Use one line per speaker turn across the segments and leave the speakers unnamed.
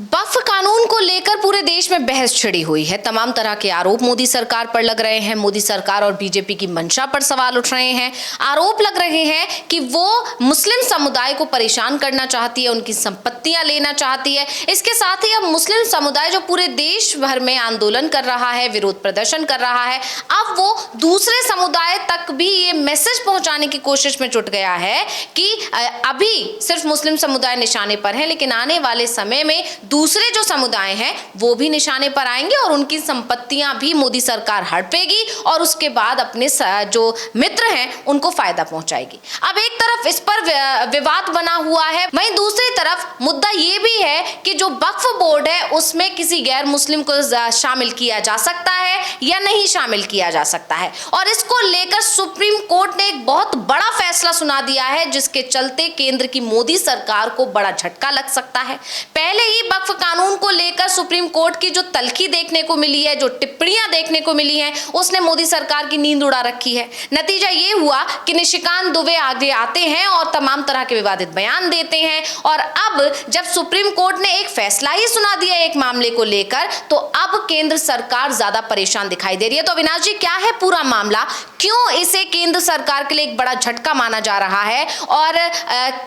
वक्फ कानून को लेकर पूरे देश में बहस छिड़ी हुई है। तमाम तरह के आरोप मोदी सरकार पर लग रहे हैं। मोदी सरकार और बीजेपी की मंशा पर सवाल उठ रहे हैं। आरोप लग रहे हैं कि वो मुस्लिम समुदाय को परेशान करना चाहती है, उनकी संपत्तियां लेना चाहती है। इसके साथ ही अब मुस्लिम समुदाय जो पूरे देश भर में आंदोलन कर रहा है, विरोध प्रदर्शन कर रहा है, अब वो दूसरे समुदाय तक भी ये मैसेज पहुंचाने की कोशिश में जुट गया है कि अभी सिर्फ मुस्लिम समुदाय निशाने पर है, लेकिन आने वाले समय में दूसरे जो समुदाय हैं वो भी निशाने पर आएंगे और उनकी संपत्तियां भी मोदी सरकार हड़पेगी और उसके बाद अपने जो मित्र हैं उनको फायदा पहुंचाएगी। अब एक तरफ इस पर विवाद बना हुआ है, वहीं दूसरी तरफ मुद्दा ये भी है कि जो वक्फ बोर्ड है उसमें किसी गैर मुस्लिम को शामिल किया जा सकता है या नहीं शामिल किया जा सकता है। और इसको लेकर सुप्रीम कोर्ट ने एक बहुत बड़ा फैसला सुना दिया है, जिसके चलते केंद्र की मोदी सरकार को बड़ा झटका लग सकता है। पहले ही वक्फ कानून को लेकर सुप्रीम कोर्ट की जो तल्खी देखने को मिली है, जो टिप्पणियां देखने को मिली हैं, उसने मोदी सरकार की नींद उड़ा रखी है। नतीजा ये हुआ कि निशिकांत दुबे आगे आते हैं और तमाम तरह के विवादित बयान देते हैं। और अब जब सुप्रीम कोर्ट ने एक फैसला ही सुना दिया एक मामले को लेकर, तो अब केंद्र सरकार ज्यादा परेशान दिखाई दे रही है। तो अविनाश जी, क्या है पूरा मामला? क्यों इसे केंद्र सरकार के लिए एक बड़ा झटका माना जा रहा है? और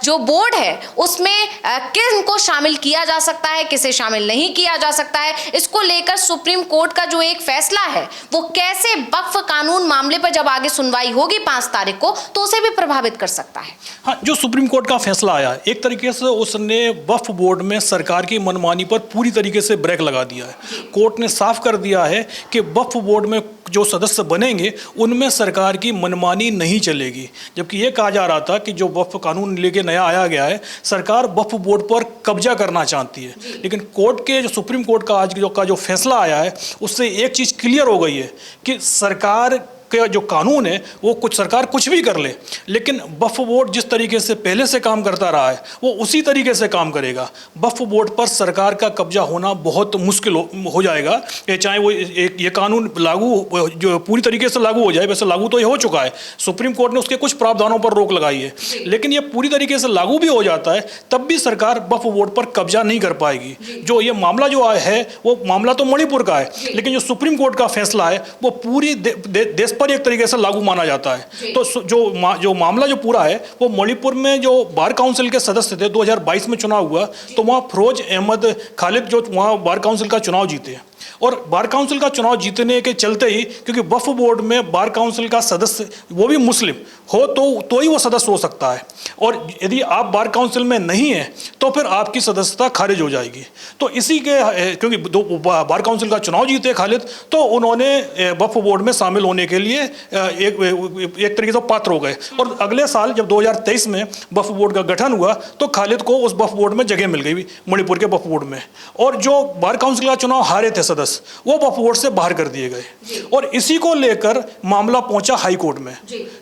जो बोर्ड है उसमें किनको शामिल किया जा सकता है, किसे शामिल नहीं किया जा सकता है, इसको लेकर सुप्रीम कोर्ट का जो एक फैसला है वो कैसे वक्फ कानून मामले पर जब आगे सुनवाई होगी 5 तारीख को, तो उसे भी प्रभावित कर सकता है।
हाँ, जो सुप्रीम कोर्ट का फैसला आया, एक तरीके से उसने वक्फ बोर्ड में सरकार की मनमानी पर पूरी तरीके से ब्रेक लगा दिया है। कोर्ट ने साफ कर दिया है कि वक्फ बोर्ड में जो सदस्य बनेंगे उनमें सरकार की मनमानी नहीं चलेगी। जबकि ये कहा जा रहा था कि जो वक्फ कानून लेके नया आया गया है, सरकार वक्फ बोर्ड पर कब्जा करना चाहती है। लेकिन कोर्ट के जो सुप्रीम कोर्ट का आज का जो फैसला आया है, उससे एक चीज़ क्लियर हो गई है कि सरकार के जो कानून है वो सरकार कुछ भी कर ले, लेकिन वक्फ बोर्ड जिस तरीके से पहले से काम करता रहा है वो उसी तरीके से काम करेगा। वक्फ बोर्ड पर सरकार का कब्जा होना बहुत मुश्किल हो जाएगा। चाहे वो ये कानून लागू जो पूरी तरीके से लागू हो जाए, वैसे लागू तो ये हो चुका है, सुप्रीम कोर्ट ने उसके कुछ प्रावधानों पर रोक लगाई है, लेकिन ये पूरी तरीके से लागू भी हो जाता है तब भी सरकार वक्फ बोर्ड पर कब्जा नहीं कर पाएगी। जो ये मामला जो है वो मामला तो मणिपुर का है, लेकिन जो सुप्रीम कोर्ट का फैसला है वो पूरी देश पर एक तरीके से लागू माना जाता है। तो जो मामला जो पूरा है वो मणिपुर में जो बार काउंसिल के सदस्य थे, 2022 में चुनाव हुआ तो वहाँ फिरोज अहमद खालिद जो वहाँ बार काउंसिल का चुनाव जीते, और बार काउंसिल का चुनाव जीतने के चलते ही, क्योंकि वक्फ बोर्ड में बार काउंसिल का सदस्य वो भी मुस्लिम हो तो ही वो सदस्य हो सकता है, और यदि आप बार काउंसिल में नहीं हैं तो फिर आपकी सदस्यता खारिज हो जाएगी। तो इसी के क्योंकि बार काउंसिल का चुनाव जीते खालिद, तो उन्होंने वक्फ बोर्ड में शामिल होने के लिए एक तरीके से पात्र हो गए। और अगले साल जब 2023 में वक्फ बोर्ड का गठन हुआ तो खालिद को उस वक्फ बोर्ड में जगह मिल गई, मणिपुर के वक्फ बोर्ड में। और जो बार काउंसिल का चुनाव हारे थे सदस्य, वो वक्फ बोर्ड से बाहर कर दिए गए, और इसी को लेकर मामला पहुंचा हाई कोर्ट में।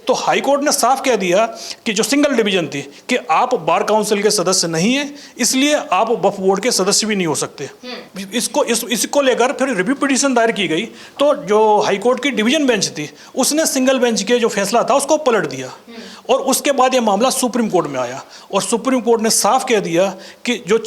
तो हाई कोर्ट ने साफ कह दिया कि जो सिंगल डिवीजन थी कि आप बार काउंसिल के सदस्य नहीं हैं, इसलिए आप वक्फ बोर्ड के सदस्य भी नहीं हो सकते। इसको लेकर फिर रिव्यू पिटीशन दायर की गई, तो जो हाई कोर्ट की डिवीजन बेंच थी उसने सिंगल बेंच के जो फैसला था उसको पलट दिया, और उसके बाद ये मामला सुप्रीम कोर्ट में आया, और सुप्रीम कोर्ट ने साफ कह दिया कि जो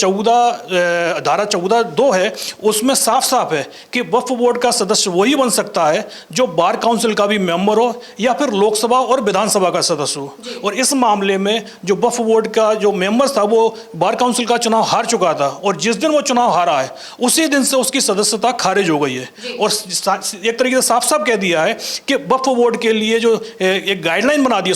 धारा 14(2) है उसमें साफ साफ है कि वक्फ बोर्ड का सदस्य वही बन सकता है जो बार काउंसिल का भी मेंबर हो या फिर लोकसभा और विधानसभा का सदस्य हो। और इस मामले में जो वक्फ बोर्ड का जो मेंबर था वो बार काउंसिल का चुनाव हार चुका था, और जिस दिन वो चुनाव हारा है उसी दिन से उसकी सदस्यता खारिज हो गई है। और एक तरीके से साफ साफ कह दिया है कि वक्फ बोर्ड के लिए जो एक गाइडलाइन बना दी है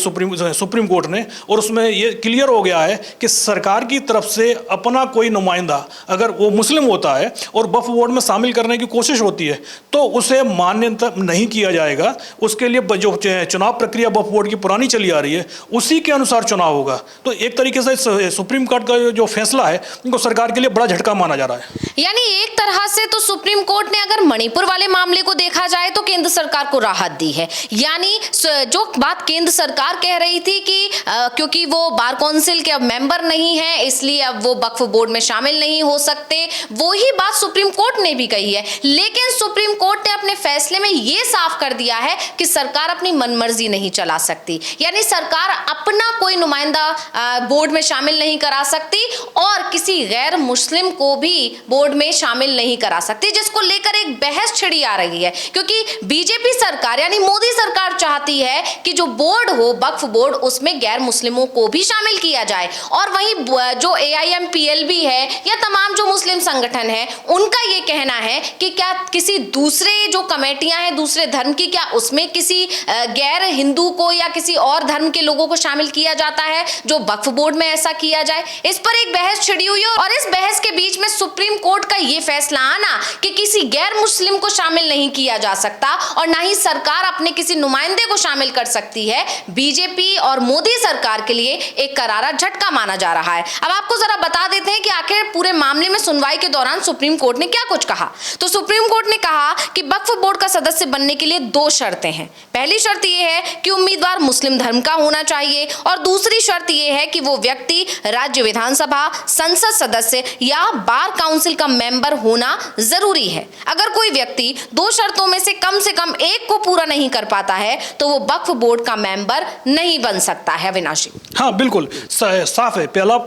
सुप्रीम कोर्ट ने, और उसमें ये क्लियर हो गया है कि सरकार की तरफ से अपना कोई नुमाइंदा अगर वो मुस्लिम होता है और वक्फ बोर्ड में शामिल करने की कोशिश होती है तो उसे मान्यता नहीं किया जाएगा। उसके लिए जो चुनाव प्रक्रिया वक्फ बोर्ड की पुरानी चली आ रही है उसी के अनुसार चुनाव होगा। तो एक तरीके से सुप्रीम कोर्ट का जो फैसला है उनको सरकार के लिए बड़ा झटका माना जा रहा है।
यानी एक तरह से तो सुप्रीम कोर्ट ने अगर मणिपुर वाले मामले को देखा जाए तो केंद्र सरकार को राहत दी है। यानी जो बात केंद्र सरकार कह रही रही थी कि क्योंकि वो बार काउंसिल के अब मेंबर नहीं है इसलिए अब वो वक्फ बोर्ड में शामिल नहीं हो सकते। वो ही बात सुप्रीम कोर्ट ने भी कही है, लेकिन सुप्रीम कोर्ट ने अपने फैसले में ये साफ कर दिया है कि सरकार अपनी मनमर्जी नहीं चला सकती, यानी सरकार अपना कोई नुमाइंदा बोर्ड में शामिल नहीं करा सकती और किसी गैर मुस्लिम को भी बोर्ड में शामिल नहीं करा सकती, जिसको लेकर एक बहस छिड़ी आ रही है। क्योंकि बीजेपी सरकार यानी मोदी सरकार चाहती है कि जो बोर्ड हो वक्फ बोर्ड उसमें गैर मुस्लिमों को भी शामिल किया जाए, और वहीं जो AIMPLB है या तमाम जो मुस्लिम संगठन है उनका ये कहना है कि क्या किसी दूसरे जो कमेटियां हैं दूसरे धर्म की, क्या उसमें किसी गैर हिंदू को या किसी और धर्म के लोगों को शामिल किया जाता है जो वक्फ बोर्ड में ऐसा किया जाए। इस पर एक बहस छिड़ी हुई है और इस बहस के बीच में सुप्रीम कोर्ट का ये फैसला आना कि किसी गैर मुस्लिम को शामिल नहीं किया जा सकता और ना ही सरकार अपने किसी नुमाइंदे को शामिल कर सकती है, बीजेपी और मोदी सरकार के लिए एक करारा झटका माना जा रहा है। अब आपको जरा बता देते हैं कि आखिर पूरे मामले में सुनवाई के दौरान सुप्रीम कोर्ट ने क्या कुछ कहा। तो सुप्रीम कोर्ट ने कहा कि वक्फ बोर्ड का सदस्य बनने के लिए 2 शर्तें हैं। पहली शर्त यह है कि उम्मीदवार मुस्लिम धर्म का होना चाहिए और दूसरी शर्त यह है कि वो व्यक्ति राज्य विधानसभा, संसद सदस्य या बार काउंसिल का मेंबर होना जरूरी है। अगर कोई व्यक्ति 2 शर्तों में से कम एक को पूरा नहीं कर पाता है तो वो वक्फ बोर्ड का मेंबर नहीं बन सकता है। अविनाशी,
हाँ बिल्कुल साफ है। पहला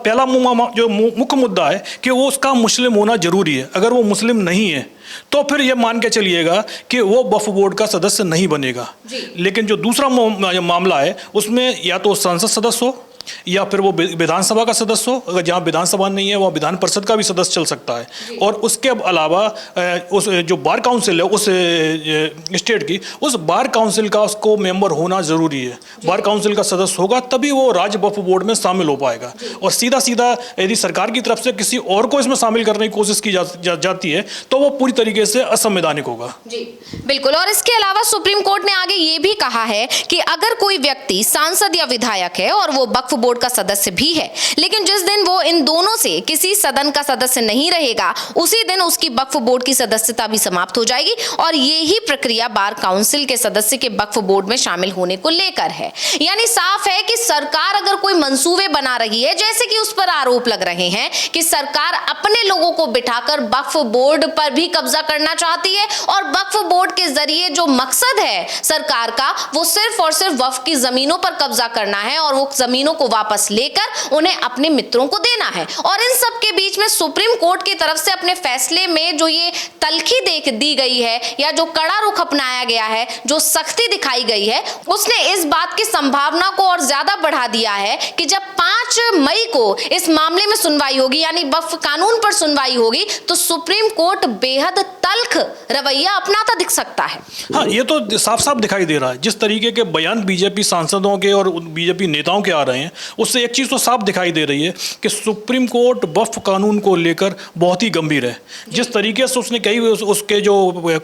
जो मुख्य मुद्दा है कि वो उसका मुस्लिम होना जरूरी है। अगर वो मुस्लिम नहीं है तो फिर ये मान के चलिएगा कि वो वक्फ बोर्ड का सदस्य नहीं बनेगा। लेकिन जो दूसरा मामला है उसमें या तो संसद सदस्य हो या फिर वो विधानसभा का सदस्य हो। अगर जहाँ विधानसभा नहीं है वहाँ विधान परिषद का भी सदस्य चल सकता है। और उसके अलावा उस जो बार काउंसिल है उस स्टेट की, उस बार काउंसिल का उसको मेंबर होना ज़रूरी है। बार काउंसिल का सदस्य होगा तभी वो राज्य वक्फ बोर्ड में शामिल हो पाएगा। और सीधा यदि सरकार की तरफ से किसी और को इसमें शामिल करने की कोशिश की जाती है तो वो पूरी तरीके से असंवैधानिक होगा।
जी बिल्कुल। और इसके अलावा सुप्रीम कोर्ट ने आगे ये भी कहा है कि अगर कोई व्यक्ति सांसद या विधायक है और वो वक्फ बोर्ड का सदस्य भी है, लेकिन जिस दिन वो इन दोनों से किसी सदन का सदस्य नहीं रहेगा उसी दिन उसकी वक्फ बोर्ड की सदस्यता भी समाप्त हो जाएगी। और ये ही प्रक्रिया बार काउंसिल के सदस्य के वक्फ बोर्ड में शामिल होने को लेकर है। यानी साफ है कि सरकार अगर कोई मंसूबे बना रही है, जैसे कि उस पर आरोप लग रहे हैं कि सरकार अपने लोगों को बिठाकर वक्फ बोर्ड पर भी कब्जा करना चाहती है और वक्फ बोर्ड के जरिए जो मकसद है सरकार का वो सिर्फ और सिर्फ वक्फ की जमीनों पर कब्जा करना है और वो जमीनों को वापस लेकर उन्हें अपने मित्रों को देना है। और इन सब के बीच में सुप्रीम कोर्ट की तरफ से अपने फैसले में जो ये तलखी दी गई है या जो कड़ा रुख अपनाया गया है, जो सख्ती दिखाई गई है, उसने इस बात की संभावना को और ज्यादा बढ़ा दिया है कि जब 5 मई को इस मामले में सुनवाई होगी यानी वक्फ कानून पर सुनवाई होगी तो सुप्रीम कोर्ट बेहद तल्ख रवैया अपनाता दिख सकता है।
हाँ, ये तो साफ साफ दिखाई दे रहा है। जिस तरीके के बयान बीजेपी सांसदों के और बीजेपी नेताओं के आ रहे हैं उससे एक चीज़ तो साफ दिखाई दे रही है कि सुप्रीम कोर्ट वक्फ कानून को लेकर बहुत ही गंभीर है। जिस तरीके से उसने कई उसके जो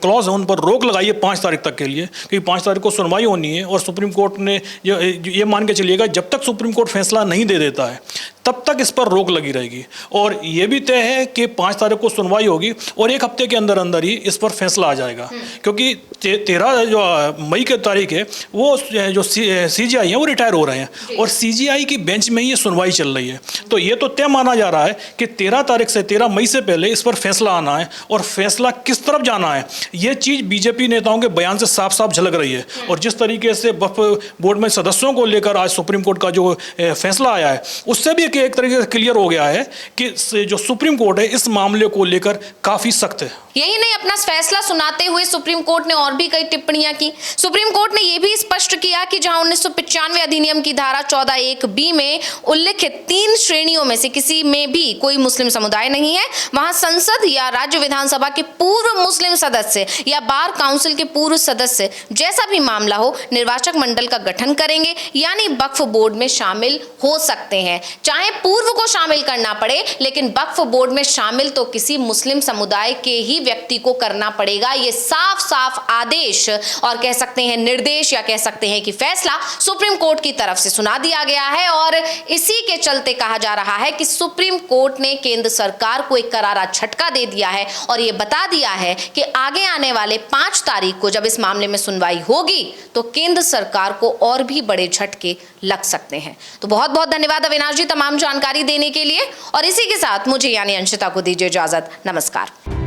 क्लॉज है उन पर रोक लगाई है 5 तारीख तक के लिए, क्योंकि 5 तारीख को सुनवाई होनी है और सुप्रीम कोर्ट ने ये मान के चलिएगा जब तक सुप्रीम कोर्ट फैसला नहीं दे देता है तब तक इस पर रोक लगी रहेगी। और ये भी तय है कि 5 तारीख को सुनवाई होगी और 1 हफ्ते के अंदर अंदर ही इस पर फैसला आ जाएगा, क्योंकि 13 जो मई की तारीख है वो जो CGI है वो रिटायर हो रहे हैं और CGI की बेंच में ही ये सुनवाई चल रही है। तो ये तो तय माना जा रहा है कि 13 तारीख से 13 मई से पहले इस पर फैसला आना है और फैसला किस तरफ जाना है ये चीज़ बीजेपी नेताओं के बयान से साफ साफ झलक रही है। और जिस तरीके से वक्फ बोर्ड में सदस्यों को लेकर आज सुप्रीम कोर्ट का जो फैसला आया है उससे भी एक तरीके से क्लियर हो गया है कि जो सुप्रीम कोर्ट है इस मामले को लेकर काफी सख्त है।
यही नहीं, अपना फैसला सुनाते हुए सुप्रीम कोर्ट ने और भी कई टिप्पणियां की। सुप्रीम कोर्ट ने यह भी स्पष्ट किया कि जहां 1995 अधिनियम की धारा 14(1)(b) में उल्लिखित 3 श्रेणियों में से किसी में भी कोई मुस्लिम समुदाय नहीं है, वहां संसद या राज्य विधानसभा के पूर्व मुस्लिम सदस्य या बार काउंसिल के पूर्व सदस्य जैसा भी मामला हो निर्वाचक मंडल का गठन करेंगे यानी वक्फ बोर्ड में शामिल हो सकते हैं। चाहे चाहे पूर्व को शामिल करना पड़े, लेकिन वक्फ बोर्ड में शामिल तो किसी मुस्लिम समुदाय के ही व्यक्ति को करना पड़ेगा। ये साफ साफ आदेश और कह सकते हैं निर्देश या कह सकते हैं कि फैसला सुप्रीम कोर्ट की तरफ से सुना दिया गया है। और इसी के चलते कहा जा रहा है कि सुप्रीम कोर्ट ने केंद्र सरकार को एक करारा झटका दे दिया है और ये बता दिया है कि आगे आने वाले 5 तारीख को जब इस मामले में सुनवाई होगी तो केंद्र सरकार को और भी बड़े झटके लग सकते हैं। तो बहुत बहुत धन्यवाद अविनाश जी तमाम जानकारी देने के लिए, और इसी के साथ मुझे यानी अंशिता को दीजिए इजाजत। नमस्कार।